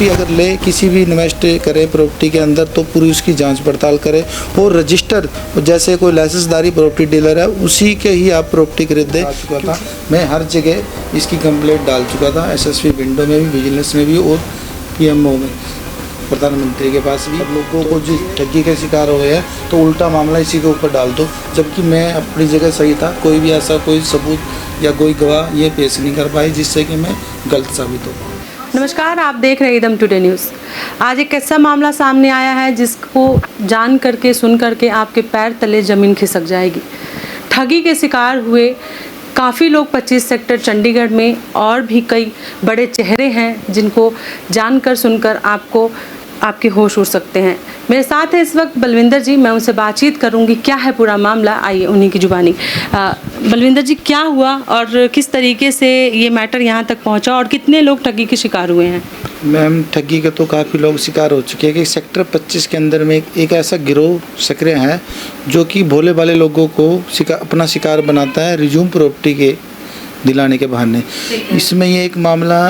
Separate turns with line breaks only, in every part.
Property अगर ले, किसी भी इन्वेस्ट करे प्रॉपर्टी के अंदर तो पूरी उसकी जांच पड़ताल करे और रजिस्टर, जैसे कोई लाइसेंसदारी प्रॉपर्टी डीलर है उसी के ही आप प्रॉपर्टी खरीदे। चुका था मैं हर जगह इसकी कंप्लेंट डाल चुका था, एसएसपी विंडो में भी, विजिलेंस में भी और पीएमओ में, प्रधानमंत्री के पास भी। सब लोगों को जो ठगी के शिकार हुए हैं तो उल्टा मामला इसी के ऊपर डाल दो, जबकि मैं अपनी जगह सही था। कोई भी ऐसा कोई सबूत या कोई गवाह ये पेश नहीं कर पाए जिससे कि मैं गलत साबित हो।
नमस्कार, आप देख रहे हैं एकदम टुडे न्यूज़। आज एक ऐसा मामला सामने आया है जिसको जान करके सुन करके आपके पैर तले ज़मीन खिसक जाएगी। ठगी के शिकार हुए काफ़ी लोग 25 सेक्टर चंडीगढ़ में, और भी कई बड़े चेहरे हैं जिनको जानकर सुनकर आपके होश उड़ सकते हैं। मेरे साथ है इस वक्त बलविंदर जी, मैं उनसे बातचीत करूंगी क्या है पूरा मामला, आइए उन्हीं की जुबानी। बलविंदर जी, क्या हुआ और किस तरीके से ये मैटर यहाँ तक पहुँचा और कितने लोग ठगी के शिकार हुए हैं?
मैम, ठगी के तो काफ़ी लोग शिकार हो चुके हैं कि सेक्टर 25 के अंदर में एक ऐसा गिरोह सक्रिय है जो कि भोले भाले लोगों को अपना शिकार बनाता है रिज्यूम प्रॉपर्टी के दिलाने के बहाने। इसमें ये एक मामला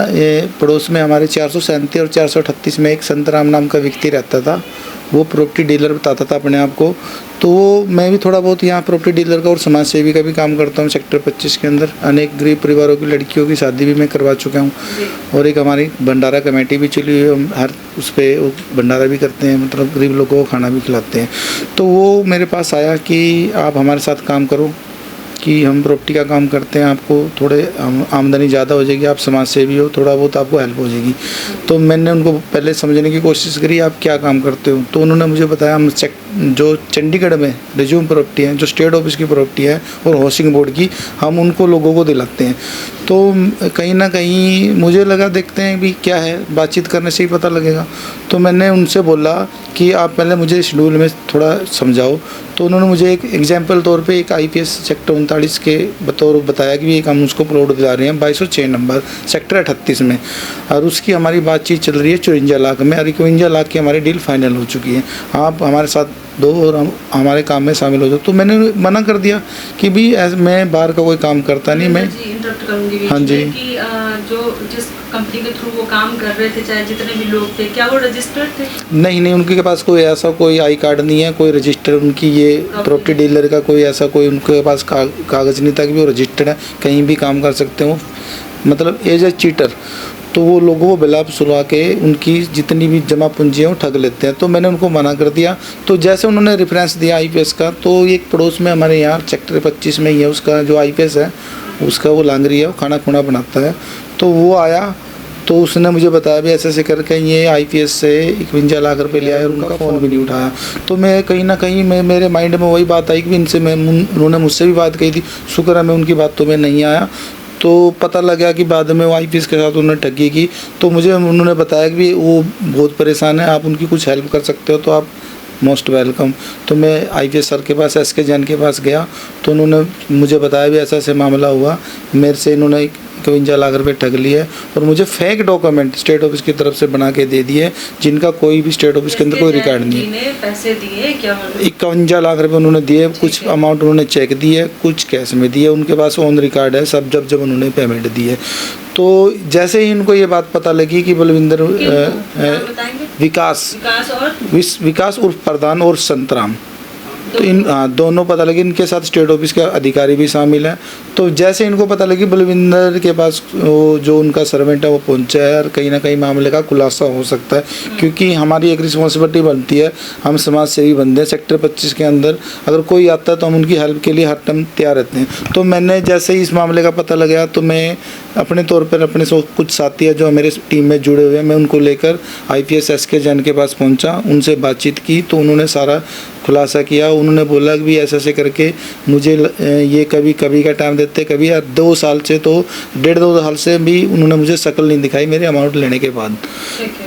पड़ोस में हमारे 437 और 438 में एक संतराम नाम का व्यक्ति रहता था। वो प्रॉपर्टी डीलर बताता था अपने आप को। तो वो मैं भी थोड़ा बहुत यहाँ प्रॉपर्टी डीलर का और समाज सेवी का भी काम करता हूँ सेक्टर 25 के अंदर। अनेक गरीब परिवारों की लड़कियों की शादी भी मैं करवा चुका हूँ और एक हमारी भंडारा कमेटी भी चली हुई है। हम हर उस पर भंडारा भी करते हैं, मतलब गरीब लोगों को खाना भी खिलाते हैं। तो वो मेरे पास आया कि आप हमारे साथ काम करो कि हम प्रॉपर्टी का काम करते हैं, आपको थोड़े आमदनी ज़्यादा हो जाएगी, आप समाज सेवी हो, थोड़ा बहुत आपको हेल्प हो जाएगी। तो मैंने उनको पहले समझने की कोशिश करी आप क्या काम करते हो। तो उन्होंने मुझे बताया हम जो चंडीगढ़ में रिज्यूम प्रॉपर्टी है, जो स्टेट ऑफिस की प्रॉपर्टी है और हाउसिंग बोर्ड की, हम उनको लोगों को दिलाते हैं। तो कहीं ना कहीं मुझे लगा देखते हैं भी क्या है, बातचीत करने से ही पता लगेगा। तो मैंने उनसे बोला कि आप पहले मुझे शेड्यूल में थोड़ा समझाओ। तो उन्होंने मुझे एक एग्जाम्पल तौर पे एक IPS सेक्टर 39 के बतौर बताया कि एक हम उसको प्लॉट दिला रहे हैं 2206 नंबर सेक्टर 38 में, और उसकी हमारी बातचीत चल रही है 54 लाख में, और 51 लाख की हमारी डील फाइनल हो चुकी है। आप हमारे साथ दो और हम हमारे काम में शामिल हो जाओ। तो मैंने मना कर दिया कि भी मैं बाहर का कोई काम करता नहीं। मैं
इंटरप्ट करूंगी
हाँ जी,
कि जो जिस कंपनी के थ्रू वो काम कर रहे थे, चाहे जितने भी लोग थे, क्या वो रजिस्टर्ड थे?
नहीं, उनके पास कोई ऐसा कोई आई कार्ड नहीं है, कोई रजिस्टर उनकी ये प्रॉपर्टी डीलर का कोई ऐसा कोई उनके पास कागज़ नहीं था कि वो रजिस्टर्ड है, कहीं भी काम कर सकते हो, मतलब एज ए चीटर। तो वो लोगों को बिलाप सुलवा के उनकी जितनी भी जमा पूंजी है वो ठग लेते हैं। तो मैंने उनको मना कर दिया। तो जैसे उन्होंने रेफरेंस दिया IPS का, तो एक पड़ोस में हमारे यहाँ सेक्टर 25 में ही है, उसका जो IPS है उसका वो लांगरी है, वो खाना खुना बनाता है। तो वो आया तो उसने मुझे बताया भी ऐसे करके ये IPS से 51 लाख रुपए ले आया और उनका फ़ोन भी नहीं उठाया। तो मैं कहीं ना कहीं मेरे माइंड में वही बात आई कि इनसे उन्होंने मुझसे भी बात कही थी, शुक्र है मैं उनकी बातों में नहीं आया। तो पता लगा कि बाद में वो IPS के साथ उन्होंने ठगी की। तो मुझे उन्होंने बताया कि वो बहुत परेशान है, आप उनकी कुछ हेल्प कर सकते हो तो आप मोस्ट वेलकम। तो मैं IPS सर के पास, SK जैन के पास गया। तो उन्होंने मुझे बताया भी ऐसा ऐसे मामला हुआ, मेरे से इन्होंने 51 लाख रुपए ठग लिए और मुझे फेक डॉक्यूमेंट स्टेट ऑफिस की तरफ से बना के दे दिए, जिनका कोई भी स्टेट ऑफिस के अंदर कोई रिकॉर्ड नहीं है।
पैसे दिए क्या?
51 लाख रुपए उन्होंने दिए, कुछ अमाउंट उन्होंने चेक दिए, कुछ कैश में दिए, उनके पास ऑन रिकॉर्ड है सब, जब उन्होंने पेमेंट दी है। तो जैसे ही इनको ये बात पता लगी कि बलविंदर विकास उर्फ प्रधान और संतराम, तो इन दोनों पता लगे, इनके साथ स्टेट ऑफिस के अधिकारी भी शामिल हैं। तो जैसे इनको पता लगी बलविंदर के पास वो जो उनका सर्वेंट है वो पहुंचा है और कहीं ना कहीं मामले का खुलासा हो सकता है, क्योंकि हमारी एक रिस्पॉन्सिबिलिटी बनती है, हम समाज सेवी बंदे हैं। सेक्टर 25 के अंदर अगर कोई आता है तो हम उनकी हेल्प के लिए हर टाइम तैयार रहते हैं। तो मैंने जैसे ही इस मामले का पता लगा तो मैं अपने तौर पर अपने कुछ साथी है जो मेरे टीम में जुड़े हुए हैं, मैं उनको लेकर IPS SK जैन के पास पहुँचा, उनसे बातचीत की। तो उन्होंने सारा खुलासा किया। उन्होंने बोला कि ऐसे ऐसे करके मुझे ये कभी का टाइम देते, कभी 2 साल से, तो 1.5-2 साल से भी उन्होंने मुझे शक्ल नहीं दिखाई मेरे अमाउंट लेने के बाद।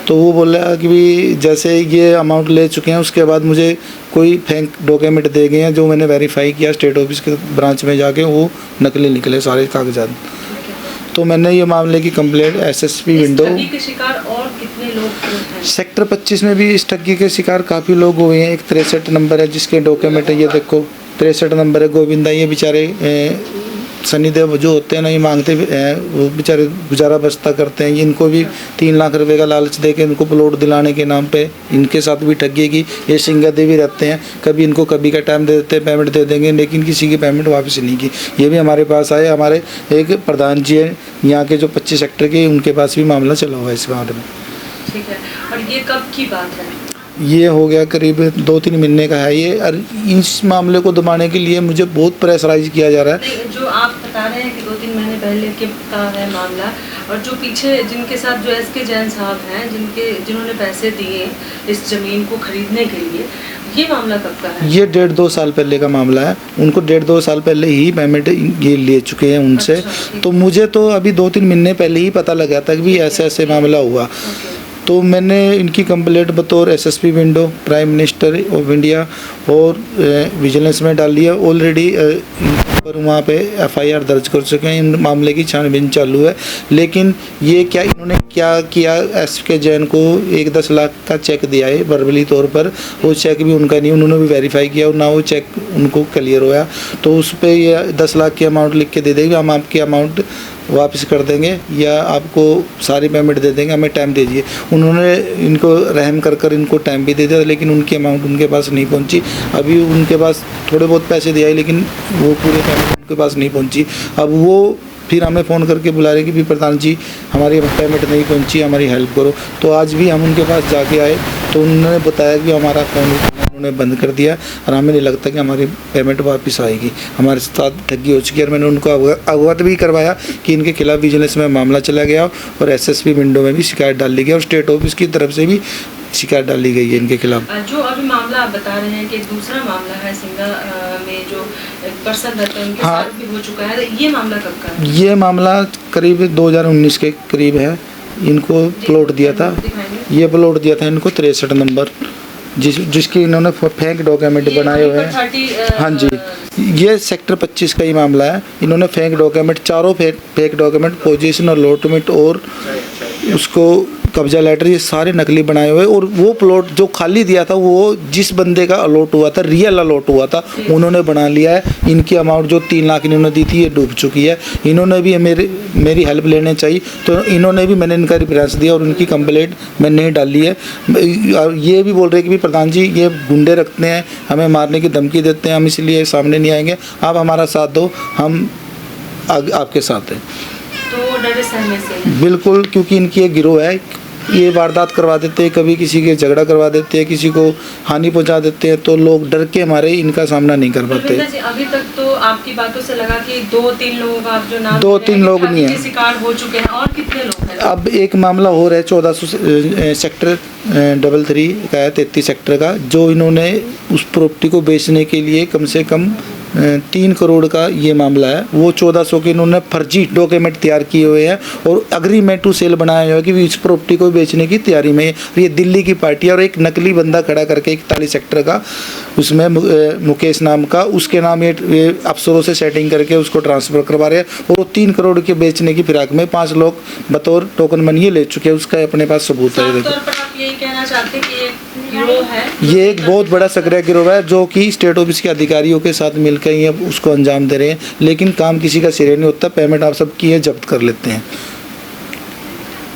तो वो बोला कि भी जैसे ये अमाउंट ले चुके हैं उसके बाद मुझे कोई फेक डॉक्यूमेंट दे गए हैं, जो मैंने वेरीफाई किया स्टेट ऑफिस के ब्रांच में जाके, वो नकली निकले सारे कागजात। तो मैंने ये मामले की कंप्लेंट SSP विंडो।
के शिकार और कितने लोग हैं?
सेक्टर 25 में भी इस ठगी के शिकार काफ़ी लोग हुए हैं। एक 63 नंबर है जिसके डॉक्यूमेंट है, ये देखो 63 नंबर है गोविंदा, ये बेचारे सनी देओल जो होते हैं ना, ये मांगते भी हैं, वो बेचारे गुजारा बसता करते हैं। इनको भी 3 लाख रुपए का लालच दे के इनको प्लॉट दिलाने के नाम पे इनके साथ भी ठगी की। ये सिंगा देवी रहते हैं, कभी इनको कभी का टाइम दे देते हैं, पेमेंट दे देंगे, लेकिन किसी की पेमेंट वापस नहीं की। ये भी हमारे पास आए, हमारे एक प्रधान जी हैं यहाँ के जो 25 सेक्टर के, उनके पास भी मामला चला हुआ है इस बारे में।
ठीक है, और ये कब की बात है?
ये हो गया करीब 2-3 महीने का है ये। और इस मामले को दबाने के लिए मुझे बहुत प्रेशराइज किया जा रहा है।
जो आप बता रहे हैं कि 2-3 महीने पहले का है मामला, और जो पीछे जिनके साथ जो एसके जैन साहब हैं, जिन्होंने पैसे दिए इस ज़मीन को खरीदने के लिए, ये मामला कब का है? ये
1.5-2 साल पहले का मामला है। उनको 1.5-2 साल पहले ही पेमेंट ये ले चुके हैं उनसे।
अच्छा,
तो मुझे तो अभी 2-3 महीने पहले ही पता लगा था कि भी ऐसे मामला हुआ। तो मैंने इनकी कंप्लेंट बतौर SSP window, prime minister of India और विजिलेंस में डाल लिया ऑलरेडी। पर वहाँ पे एफआईआर दर्ज कर चुके हैं। इन मामले की छानबीन चालू है। लेकिन ये क्या इन्होंने क्या किया, एसके जैन को 10 लाख का चेक दिया है वर्बली तौर पर, वो चेक भी उनका नहीं, उन्होंने भी वेरीफाई किया और ना वो चेक उनको क्लियर होया। तो उस पर ये 10 लाख की अमाउंट लिख के दे देंगे, हम आपकी अमाउंट वापस कर देंगे या आपको सारी पेमेंट दे देंगे, हमें टाइम दे दीजिए। उन्होंने इनको रहम कर इनको टाइम भी दे दिया, लेकिन उनकी अमाउंट उनके पास नहीं पहुंची। अभी उनके पास थोड़े बहुत पैसे दिए लेकिन वो पूरे पेमेंट उनके पास नहीं पहुंची। अब वो फिर हमें फ़ोन करके बुला रहे कि भी प्रधान जी हमारी पेमेंट नहीं पहुंची, हमारी हेल्प करो। तो आज भी हम उनके पास जाके आए तो उन्होंने बताया कि हमारा फ़ोन उन्होंने बंद कर दिया और हमें नहीं लगता कि हमारी पेमेंट वापस आएगी। हमारे साथ ठगी हो चुकी है। और मैंने उनको अवगत भी करवाया कि इनके खिलाफ विजिलेंस में मामला चला गया और एसएसपी विंडो में भी शिकायत डाल दी गई और स्टेट ऑफिस की तरफ से भी शिकायत डाली गई है इनके खिलाफ।
जो अभी मामला आप बता रहे हैं कि दूसरा मामला है सिंगा में जो पर्सन रहते हैं उनके साथ भी हो चुका है, ये मामला कब का है? ये मामला
करीब 2019 के करीब है। इनको प्लॉट दिया था, ये प्लॉट दिया था इनको 63 नंबर, जिसके इन्होंने फेक डॉक्यूमेंट बनाए हुए हैं। हाँ जी, ये सेक्टर 25 का ही मामला है। इन्होंने फेक डॉक्यूमेंट, चारों फेक डॉक्यूमेंट, पोजीशन और अलॉटमेंट और उसको कब्जा लेटर, ये सारे नकली बनाए हुए। और वो प्लॉट जो खाली दिया था वो जिस बंदे का अलॉट हुआ था, रियल अलॉट हुआ था, उन्होंने बना लिया है। इनकी अमाउंट जो 3 लाख इन्होंने दी थी ये डूब चुकी है। इन्होंने भी मेरी हेल्प लेने चाहिए, तो इन्होंने भी, मैंने इनका रेफरेंस दिया और उनकी कंप्लेंट मैंने डाली है। ये भी बोल रहे हैं कि प्रधान जी ये गुंडे रखते हैं, हमें मारने की धमकी देते हैं, हम इसलिए सामने नहीं आएंगे, आप हमारा साथ दो, हम आपके साथ हैं।
तो डरे सहमे से
बिल्कुल, क्योंकि इनकी एक गिरोह है, ये वारदात करवा देते हैं, कभी किसी के झगड़ा करवा देते हैं, किसी को हानि पहुंचा देते हैं, तो लोग डर के हमारे इनका सामना नहीं कर पाते।
अभी तक तो आपकी बातों से लगा कि 2-3 लोगों का आप जो नाम
2-3 लोग नहीं है,
शिकार हो चुके हैं, और कितने लोग हैं?
अब एक मामला हो रहा है 1400 सेक्टर 33 का है, 33 सेक्टर का, जो इन्होंने उस प्रॉपर्टी को बेचने के लिए कम से कम 3 करोड़ का ये मामला है। वो 1400 के इन्होंने फर्जी डॉक्यूमेंट तैयार किए हुए हैं और अग्रीमेंट टू सेल बनाया हुआ है कि इस प्रॉपर्टी को बेचने की तैयारी में। ये दिल्ली की पार्टी है और एक नकली बंदा खड़ा करके 41 सेक्टर का, उसमें मुकेश नाम का, उसके नाम ये अफसरों से सेटिंग करके उसको ट्रांसफ़र करवा रहे हैं और वो 3 करोड़ के बेचने की फिराक में 5 लोग बतौर टोकन मनी ले चुके हैं। उसका अपने पास सबूत है।
यही कहना चाहते हैं कि गिरोह है,
ये एक बहुत बड़ा सक्रिय गिरोह है जो कि स्टेट ऑफिस के अधिकारियों के साथ मिलकर ये उसको अंजाम दे रहे हैं। लेकिन काम किसी का सिरे नहीं होता, पेमेंट आप सब की है जब्त कर लेते हैं,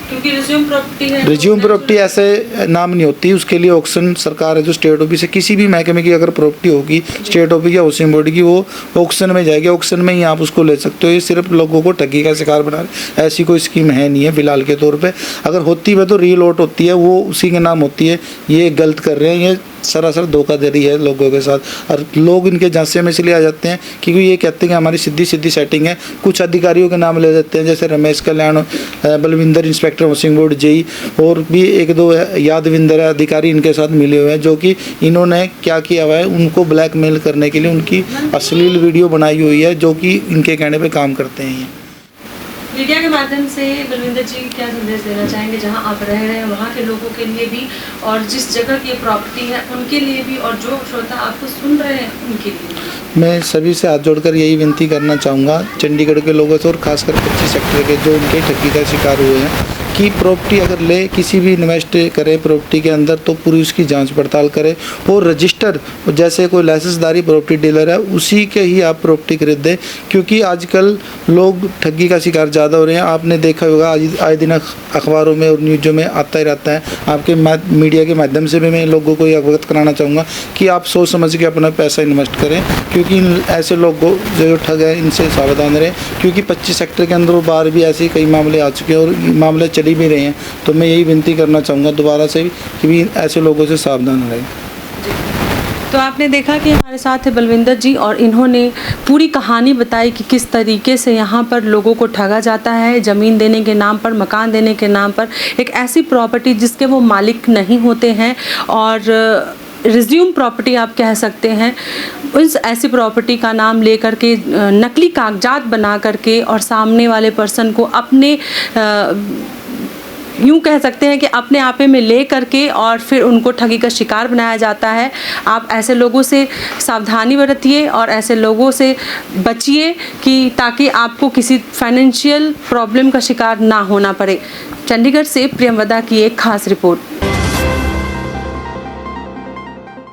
क्योंकि रिज्यूम प्रॉपर्टी है।
रिज्यूम प्रॉपर्टी ऐसे नाम नहीं होती, उसके लिए ऑक्शन सरकार है जो स्टेट ऑफिस है, किसी भी महकमे की अगर प्रॉपर्टी होगी स्टेट ऑफिस या हाउसिंग बोर्ड की, वो ऑक्शन में जाएगी, ऑक्शन में ही आप उसको ले सकते हो। ये सिर्फ लोगों को ठगी का शिकार बना रहे, ऐसी कोई स्कीम है नहीं है फिलहाल के तौर पे। अगर होती है तो रीलॉट होती है, वो उसी के नाम होती है। ये गलत कर रहे हैं, ये सरासर धोखाधड़ी है लोगों के साथ। और लोग इनके झांसे में इसलिए आ जाते हैं क्योंकि ये कहते हैं कि हमारी सीधी सेटिंग है। कुछ अधिकारियों के नाम ले देते हैं, जैसे Ramesh Kalyan, Balvinder inspector housing board JE, और भी 1-2 यादविंदर अधिकारी इनके साथ मिले हुए हैं, जो कि इन्होंने क्या किया हुआ है, उनको ब्लैकमेल करने के लिए उनकी अश्लील वीडियो बनाई हुई है, जो कि इनके कहने पर काम करते हैं।
मीडिया के माध्यम से बलविंदर जी क्या संदेश देना चाहेंगे, जहां आप रह रहे हैं वहां के लोगों के लिए भी, और जिस जगह की प्रॉपर्टी है उनके लिए भी, और जो श्रोता आपको सुन रहे हैं उनके लिए?
मैं सभी से हाथ जोड़कर यही विनती करना चाहूँगा, चंडीगढ़ के लोगों से और खासकर 25 सेक्टर के जो उनके ठगी का शिकार हुए हैं, कि प्रॉपर्टी अगर ले किसी भी इन्वेस्ट करे प्रॉपर्टी के अंदर तो पूरी उसकी जांच पड़ताल करे और रजिस्टर जैसे कोई लाइसेंसदारी प्रॉपर्टी डीलर है उसी के ही आप प्रॉपर्टी खरीदें, क्योंकि आजकल लोग ठगी का शिकार ज़्यादा हो रहे हैं। आपने देखा होगा आए दिन अखबारों में और न्यूज़ों में आता ही रहता है। आपके मीडिया के माध्यम से भी मैं लोगों को ये अवगत कराना चाहूँगा कि आप सोच समझ के अपना पैसा इन्वेस्ट करें, क्योंकि ऐसे लोगों जो ठग हैं इनसे सावधान रहें, क्योंकि 25 सेक्टर के अंदर बाहर भी ऐसे कई मामले आ चुके हैं और मामले चली भी रहे हैं। तो मैं यही विनती करना चाहूँगा दोबारा से कि भी ऐसे लोगों से सावधान रहें।
तो आपने देखा कि हमारे साथ है बलविंदर जी और इन्होंने पूरी कहानी बताई कि किस तरीके से यहाँ पर लोगों को ठगा जाता है ज़मीन देने के नाम पर, मकान देने के नाम पर, एक ऐसी प्रॉपर्टी जिसके वो मालिक नहीं होते हैं और रिज्यूम प्रॉपर्टी आप कह सकते हैं, उस ऐसी प्रॉपर्टी का नाम लेकर के नकली कागजात बना करके और सामने वाले पर्सन को अपने यूँ कह सकते हैं कि अपने आपे में ले करके और फिर उनको ठगी का शिकार बनाया जाता है। आप ऐसे लोगों से सावधानी बरतिए और ऐसे लोगों से बचिए कि ताकि आपको किसी फाइनेंशियल प्रॉब्लम का शिकार ना होना पड़े। चंडीगढ़ से प्रियंवदा की एक खास रिपोर्ट।